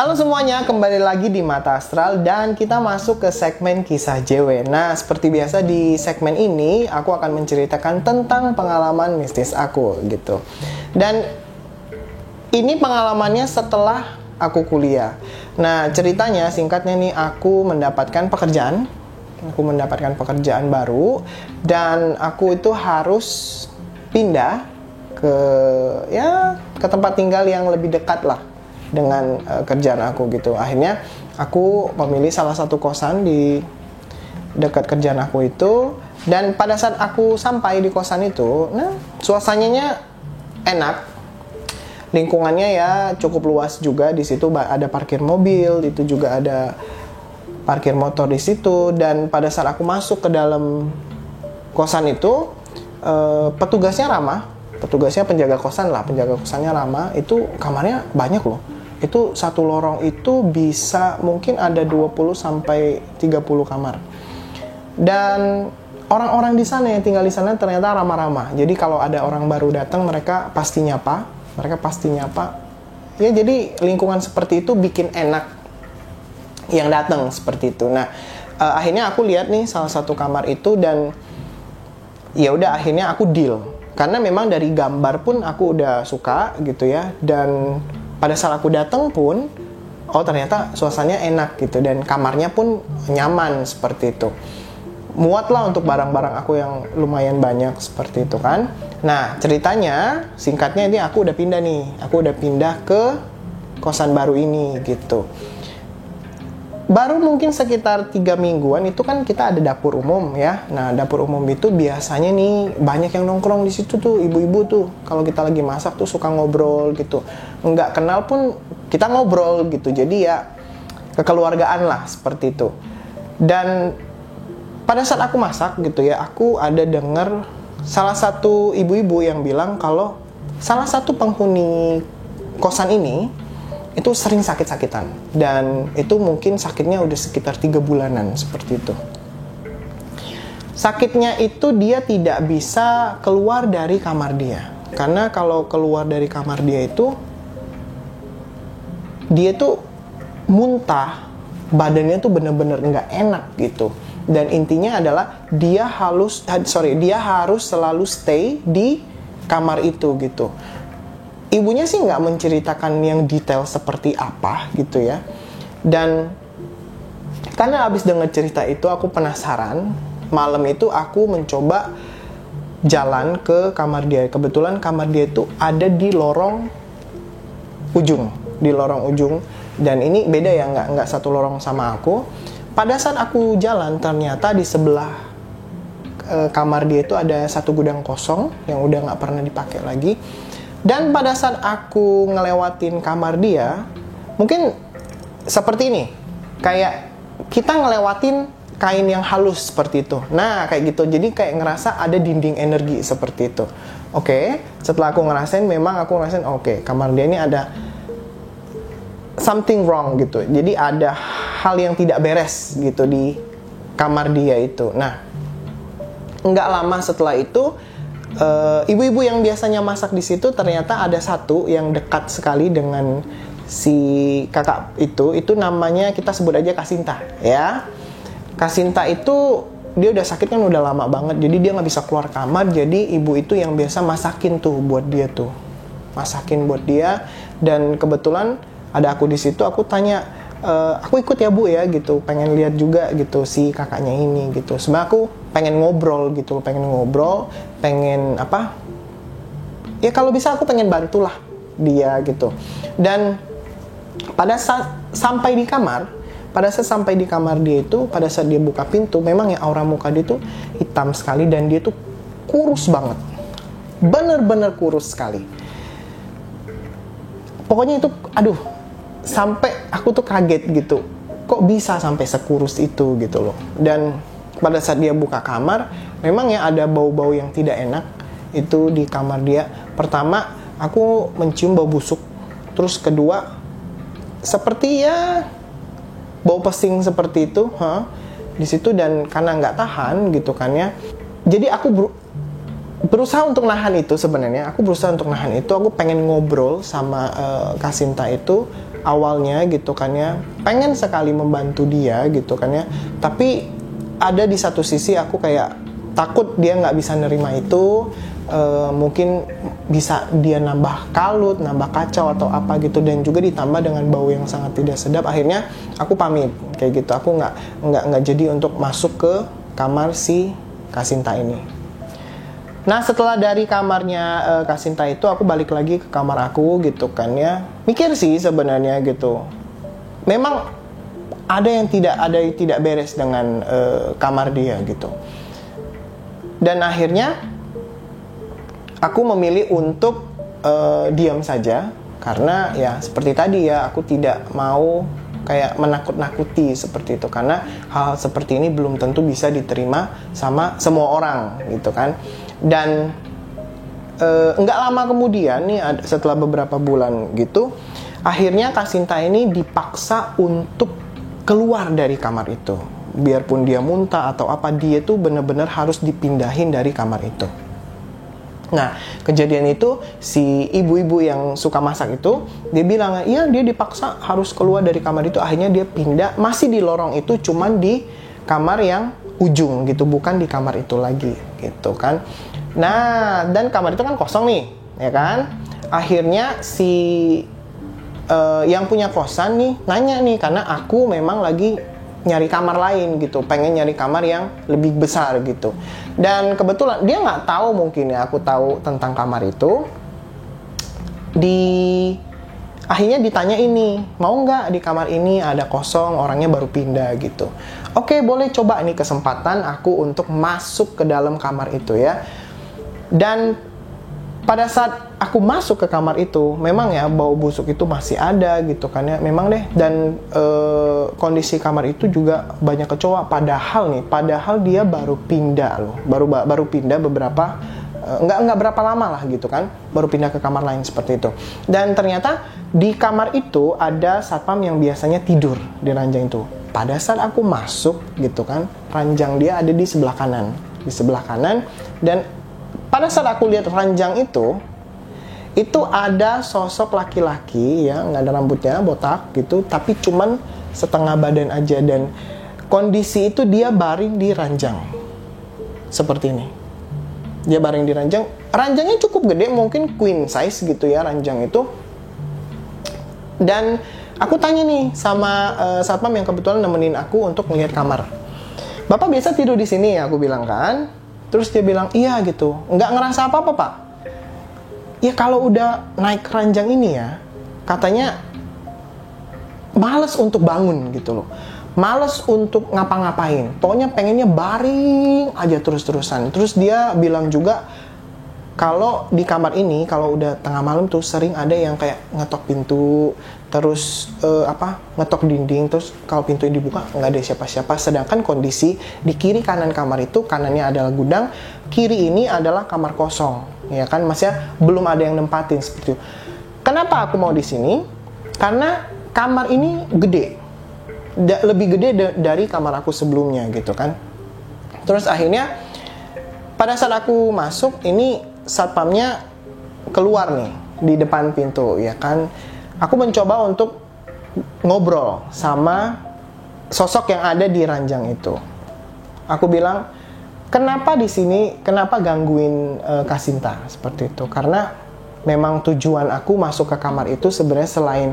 Halo semuanya, kembali lagi di Mata Astral dan kita masuk ke segmen kisah JW. Nah, seperti biasa di segmen ini aku akan menceritakan tentang pengalaman mistis aku gitu. Dan ini pengalamannya setelah aku kuliah. Nah, ceritanya singkatnya nih, aku mendapatkan pekerjaan. Aku mendapatkan pekerjaan baru dan aku itu harus pindah ke tempat tinggal yang lebih dekat lah dengan kerjaan aku gitu. Akhirnya aku memilih salah satu kosan di dekat kerjaan aku itu. Dan pada saat aku sampai di kosan itu, nah suasananya enak, lingkungannya ya cukup luas juga. Di situ ada parkir mobil, itu juga ada parkir motor di situ. Dan pada saat aku masuk ke dalam kosan itu, petugasnya ramah. Petugasnya penjaga kosan lah, penjaga kosannya ramah. Itu kamarnya banyak loh. Itu satu lorong itu bisa mungkin ada 20 sampai 30 kamar. Dan orang-orang di sana yang tinggal di sana ternyata ramah-ramah. Jadi kalau ada orang baru datang mereka pasti nyapa. Ya jadi lingkungan seperti itu bikin enak yang datang seperti itu. Nah, akhirnya aku lihat nih salah satu kamar itu dan ya udah akhirnya aku deal. Karena memang dari gambar pun aku udah suka gitu ya. Dan pada saat aku datang pun, oh ternyata suasananya enak gitu dan kamarnya pun nyaman seperti itu. Muat lah untuk barang-barang aku yang lumayan banyak seperti itu kan. Nah ceritanya, singkatnya ini aku udah pindah nih. Aku udah pindah ke kosan baru ini gitu. Baru mungkin sekitar 3 mingguan itu kan kita ada dapur umum ya. Nah dapur umum itu biasanya nih banyak yang nongkrong di situ tuh, ibu-ibu tuh. Kalau kita lagi masak tuh suka ngobrol gitu. Nggak kenal pun kita ngobrol gitu. Jadi ya kekeluargaan lah seperti itu. Dan pada saat aku masak gitu ya, aku ada dengar salah satu ibu-ibu yang bilang kalau salah satu penghuni kosan ini itu sering sakit-sakitan. Dan itu mungkin sakitnya udah sekitar 3 bulanan seperti itu. Sakitnya itu dia tidak bisa keluar dari kamar dia. Karena kalau keluar dari kamar dia tuh muntah, badannya tuh bener-bener nggak enak gitu. Dan intinya adalah dia harus selalu stay di kamar itu gitu. Ibunya sih nggak menceritakan yang detail seperti apa gitu ya. Dan karena abis dengar cerita itu aku penasaran. Malam itu aku mencoba jalan ke kamar dia. Kebetulan kamar dia itu ada di lorong ujung. Dan ini beda ya, nggak satu lorong sama aku. Pada saat aku jalan ternyata di sebelah kamar dia itu ada satu gudang kosong yang udah nggak pernah dipakai lagi. Dan pada saat aku ngelewatin kamar dia, mungkin seperti ini. Kayak kita ngelewatin kain yang halus seperti itu. Nah, kayak gitu. Jadi kayak ngerasa ada dinding energi seperti itu. Oke, setelah aku ngerasain, oke, kamar dia ini ada something wrong gitu. Jadi ada hal yang tidak beres gitu di kamar dia itu. Nah, nggak lama setelah itu, ibu-ibu yang biasanya masak di situ ternyata ada satu yang dekat sekali dengan si kakak itu namanya kita sebut aja Kasinta ya. Kasinta itu dia udah sakit kan udah lama banget, jadi dia nggak bisa keluar kamar. Jadi ibu itu yang biasa masakin buat dia. Dan kebetulan ada aku di situ, aku tanya, aku ikut ya bu ya gitu, pengen lihat juga gitu si kakaknya ini gitu. Sebenarnya aku pengen ngobrol, pengen apa? Ya kalau bisa aku pengen bantulah dia gitu. Dan pada saat sampai di kamar dia itu, pada saat dia buka pintu, memang ya aura muka dia tuh hitam sekali dan dia tuh kurus banget. Bener-bener kurus sekali. Pokoknya itu, sampai aku tuh kaget gitu. Kok bisa sampai sekurus itu gitu loh. Dan pada saat dia buka kamar, memang ya ada bau-bau yang tidak enak itu di kamar dia. Pertama, aku mencium bau busuk. Terus kedua, seperti ya bau pesing seperti itu, di situ. Dan karena nggak tahan gitu kan ya. Jadi aku berusaha untuk nahan itu sebenarnya. Aku pengen ngobrol sama Kasinta itu. awalnya gitu kan ya, pengen sekali membantu dia gitu kan ya, tapi ada di satu sisi aku kayak takut dia nggak bisa nerima itu. Mungkin bisa dia nambah kalut, nambah kacau atau apa gitu, dan juga ditambah dengan bau yang sangat tidak sedap. Akhirnya aku pamit kayak gitu, aku nggak jadi untuk masuk ke kamar si Kasinta ini. Nah setelah dari kamarnya Kasinta itu, aku balik lagi ke kamar aku gitu kan ya, mikir sih sebenarnya gitu, memang ada yang tidak beres dengan kamar dia gitu. Dan akhirnya aku memilih untuk diam saja, karena ya seperti tadi ya, aku tidak mau kayak menakut-nakuti seperti itu, karena hal seperti ini belum tentu bisa diterima sama semua orang gitu kan. Dan nggak lama kemudian nih, setelah beberapa bulan gitu, akhirnya Kasinta ini dipaksa untuk keluar dari kamar itu. Biarpun dia muntah atau apa, dia tuh benar-benar harus dipindahin dari kamar itu. Nah, kejadian itu si ibu-ibu yang suka masak itu, dia bilang, iya dia dipaksa harus keluar dari kamar itu. Akhirnya dia pindah, masih di lorong itu, cuman di kamar yang ujung gitu, bukan di kamar itu lagi gitu kan. Nah, dan kamar itu kan kosong nih, ya kan. Akhirnya si yang punya kosan nih nanya nih, karena aku memang lagi nyari kamar lain gitu, pengen nyari kamar yang lebih besar gitu. Dan kebetulan dia nggak tahu, mungkin ya aku tahu tentang kamar itu. Akhirnya ditanya ini, mau nggak di kamar ini ada kosong, orangnya baru pindah gitu. Oke, boleh, coba ini kesempatan aku untuk masuk ke dalam kamar itu ya. Dan pada saat aku masuk ke kamar itu, memang ya bau busuk itu masih ada gitu kan ya, memang deh. Dan kondisi kamar itu juga banyak kecoa. Padahal dia baru pindah loh, baru pindah beberapa, nggak berapa lama lah gitu kan, baru pindah ke kamar lain seperti itu. Dan ternyata di kamar itu ada satpam yang biasanya tidur di ranjang itu. Pada saat aku masuk gitu kan, ranjang dia ada di sebelah kanan, dan pada saat aku lihat ranjang itu ada sosok laki-laki ya, nggak ada rambutnya, botak gitu, tapi cuman setengah badan aja. Dan kondisi itu dia baring di ranjang seperti ini. Dia baring di ranjang, ranjangnya cukup gede, mungkin queen size gitu ya ranjang itu. Dan aku tanya nih sama satpam yang kebetulan nemenin aku untuk melihat kamar, Bapak biasa tidur di sini ya, aku bilang kan. Terus dia bilang, iya gitu. Nggak ngerasa apa-apa, Pak? Ya kalau udah naik ranjang ini ya, katanya males untuk bangun gitu loh. Males untuk ngapa-ngapain. Pokoknya pengennya baring aja terus-terusan. Terus dia bilang juga, kalau di kamar ini, kalau udah tengah malam tuh sering ada yang kayak ngetok pintu, terus ngetok dinding, terus kalau pintu dibuka nggak ada siapa-siapa. Sedangkan kondisi di kiri kanan kamar itu, kanannya adalah gudang, kiri ini adalah kamar kosong, ya kan, maksudnya belum ada yang nempatin seperti itu. Kenapa aku mau di sini? Karena kamar ini gede, lebih gede dari kamar aku sebelumnya gitu kan. Terus akhirnya pada saat aku masuk ini, satpamnya keluar nih di depan pintu, ya kan. Aku mencoba untuk ngobrol sama sosok yang ada di ranjang itu. Aku bilang, kenapa di sini, kenapa gangguin Kasinta seperti itu? Karena memang tujuan aku masuk ke kamar itu sebenarnya selain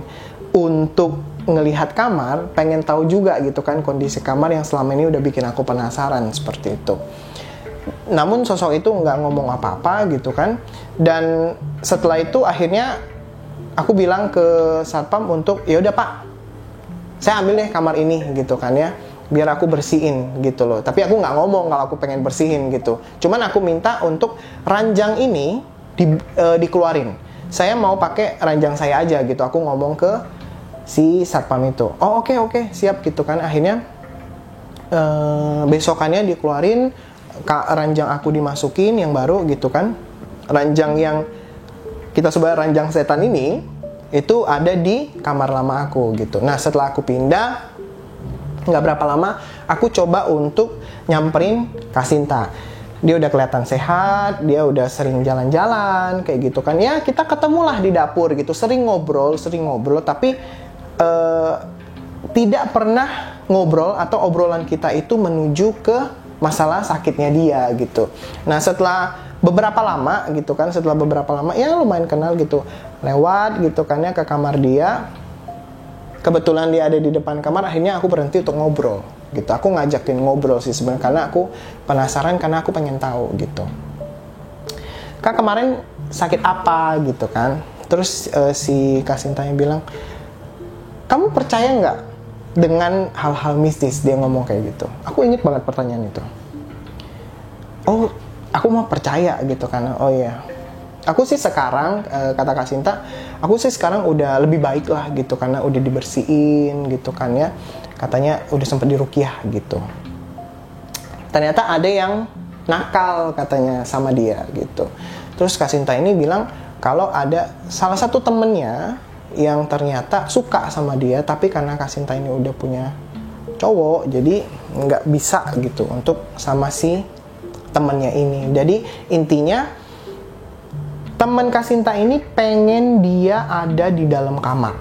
untuk ngelihat kamar, pengen tahu juga gitu kan kondisi kamar yang selama ini udah bikin aku penasaran seperti itu. Namun sosok itu nggak ngomong apa-apa gitu kan. Dan setelah itu akhirnya aku bilang ke satpam untuk, ya udah Pak, saya ambil deh kamar ini gitu kan ya, biar aku bersihin gitu loh. Tapi aku nggak ngomong kalau aku pengen bersihin gitu. Cuman aku minta untuk ranjang ini dikeluarin. Saya mau pakai ranjang saya aja gitu. Aku ngomong ke si satpam itu. Oh oke, siap gitu kan. Akhirnya besokannya dikeluarin, ranjang aku dimasukin yang baru gitu kan. Ranjang yang kita sebut ranjang setan ini itu ada di kamar lama aku gitu. Nah setelah aku pindah, nggak berapa lama aku coba untuk nyamperin Kasinta. Dia udah kelihatan sehat, dia udah sering jalan-jalan kayak gitu kan. Ya kita ketemulah di dapur gitu, sering ngobrol, tapi tidak pernah ngobrol atau obrolan kita itu menuju ke masalah sakitnya dia gitu. Nah setelah beberapa lama gitu kan, ya lumayan kenal gitu, lewat gitu kan ya ke kamar dia. Kebetulan dia ada di depan kamar, akhirnya aku berhenti untuk ngobrol gitu. Aku ngajakin ngobrol sih sebenarnya karena aku penasaran, karena aku pengen tahu gitu. Kak kemarin sakit apa gitu kan. Terus si Kak Sintanya bilang, kamu percaya nggak dengan hal-hal mistis? Dia ngomong kayak gitu. Aku ingat banget pertanyaan itu. Oh, aku mau percaya gitu kan. Oh iya. Aku sih sekarang, kata Kak Sinta, aku sih sekarang udah lebih baik lah gitu, karena udah dibersihin gitu kan ya. Katanya udah sempet diruqyah gitu. Ternyata ada yang nakal katanya sama dia gitu. Terus Kak Sinta ini bilang kalau ada salah satu temennya yang ternyata suka sama dia, tapi karena Kak Sinta ini udah punya cowok, jadi nggak bisa gitu untuk sama si temennya ini. Jadi intinya teman Kak Sinta ini pengen dia ada di dalam kamar,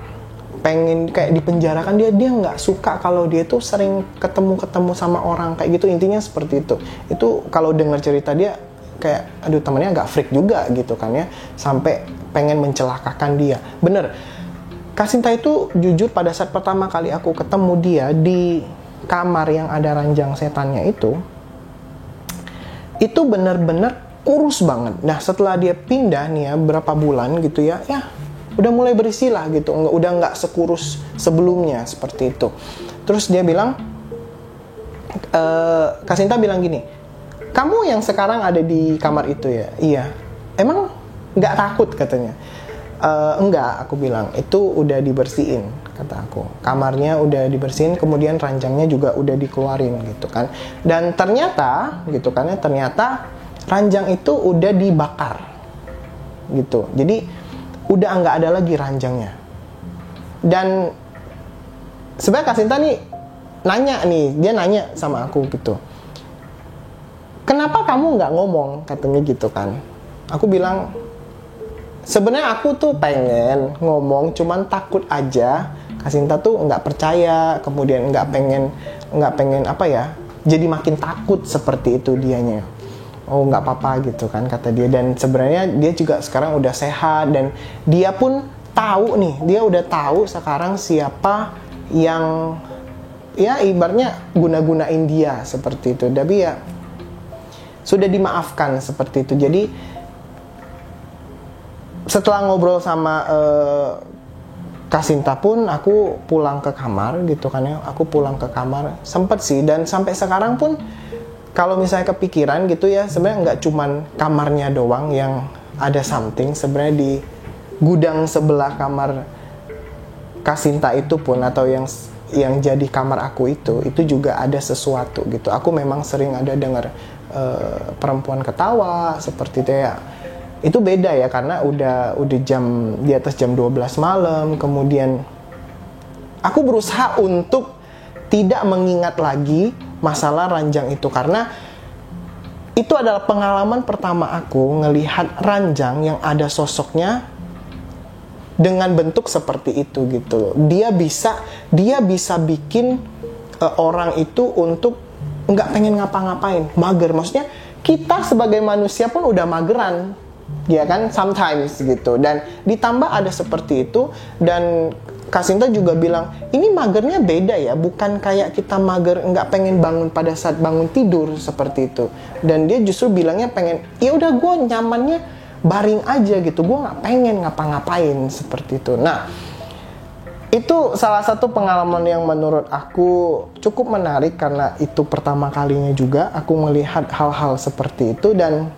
pengen kayak dipenjarakan dia nggak suka kalau dia tuh sering ketemu sama orang kayak gitu. Intinya seperti itu. Itu kalau dengar cerita dia kayak aduh, temennya agak freak juga gitu kan ya, sampai pengen mencelakakan dia. Bener, Kak Sinta itu jujur pada saat pertama kali aku ketemu dia di kamar yang ada ranjang setannya itu bener-bener kurus banget. Nah setelah dia pindah nih ya berapa bulan gitu ya udah mulai berisi lah gitu, udah nggak sekurus sebelumnya seperti itu. Terus dia bilang, Kak Sinta bilang gini, kamu yang sekarang ada di kamar itu ya? Iya. Emang nggak takut katanya? Enggak, aku bilang itu udah dibersihin, kata aku. Kamarnya udah dibersihin, kemudian ranjangnya juga udah dikeluarin gitu kan. Dan ternyata gitu kan ya, ternyata ranjang itu udah dibakar gitu. Jadi udah nggak ada lagi ranjangnya. Dan sebenarnya Kak Sinta nih dia nanya sama aku gitu, kenapa kamu nggak ngomong, katanya gitu kan. Aku bilang sebenarnya aku tuh pengen ngomong, cuman takut aja Kak Sinta tuh nggak percaya, kemudian nggak pengen apa ya, jadi makin takut seperti itu dianya. Oh nggak apa-apa gitu kan kata dia. Dan sebenarnya dia juga sekarang udah sehat, dan dia pun tahu nih, dia udah tahu sekarang siapa yang ya ibaratnya guna-gunain dia seperti itu. Tapi ya sudah dimaafkan seperti itu. Jadi setelah ngobrol sama Kak Sinta pun aku pulang ke kamar gitu kan ya. Aku pulang ke kamar sempet sih, dan sampai sekarang pun kalau misalnya kepikiran gitu ya, sebenarnya nggak cuman kamarnya doang yang ada something. Sebenarnya di gudang sebelah kamar Kak Sinta itu pun, atau yang jadi kamar aku itu juga ada sesuatu gitu. Aku memang sering ada dengar perempuan ketawa seperti itu ya. Itu beda ya, karena udah jam di atas jam 12 malam. Kemudian aku berusaha untuk tidak mengingat lagi masalah ranjang itu, karena itu adalah pengalaman pertama aku ngelihat ranjang yang ada sosoknya dengan bentuk seperti itu gitu. Dia bisa bikin orang itu untuk nggak pengen ngapa-ngapain, mager. Maksudnya kita sebagai manusia pun udah mageran, ya kan, sometimes gitu. Dan ditambah ada seperti itu. Dan Kak Sinta juga bilang, ini magernya beda ya, bukan kayak kita mager nggak pengen bangun pada saat bangun tidur seperti itu. Dan dia justru bilangnya pengen, ya udah gue nyamannya baring aja gitu, gue nggak pengen ngapa-ngapain seperti itu. Nah itu salah satu pengalaman yang menurut aku cukup menarik, karena itu pertama kalinya juga aku melihat hal-hal seperti itu. Dan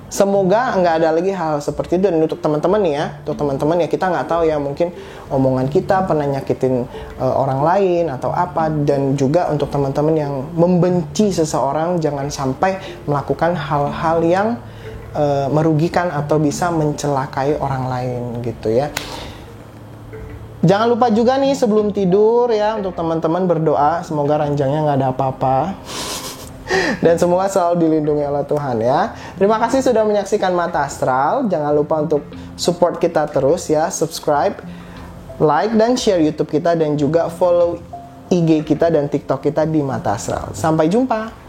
semoga nggak ada lagi hal seperti itu. Dan untuk teman-teman nih ya, kita nggak tahu ya, mungkin omongan kita pernah nyakitin orang lain atau apa. Dan juga untuk teman-teman yang membenci seseorang, jangan sampai melakukan hal-hal yang merugikan atau bisa mencelakai orang lain gitu ya. Jangan lupa juga nih sebelum tidur ya, untuk teman-teman berdoa semoga ranjangnya nggak ada apa-apa. Dan semoga selalu dilindungi oleh Tuhan ya. Terima kasih sudah menyaksikan Mata Astral. Jangan lupa untuk support kita terus ya, subscribe. like dan share YouTube kita dan juga follow IG kita dan TikTok kita di Mata Astral. Sampai jumpa.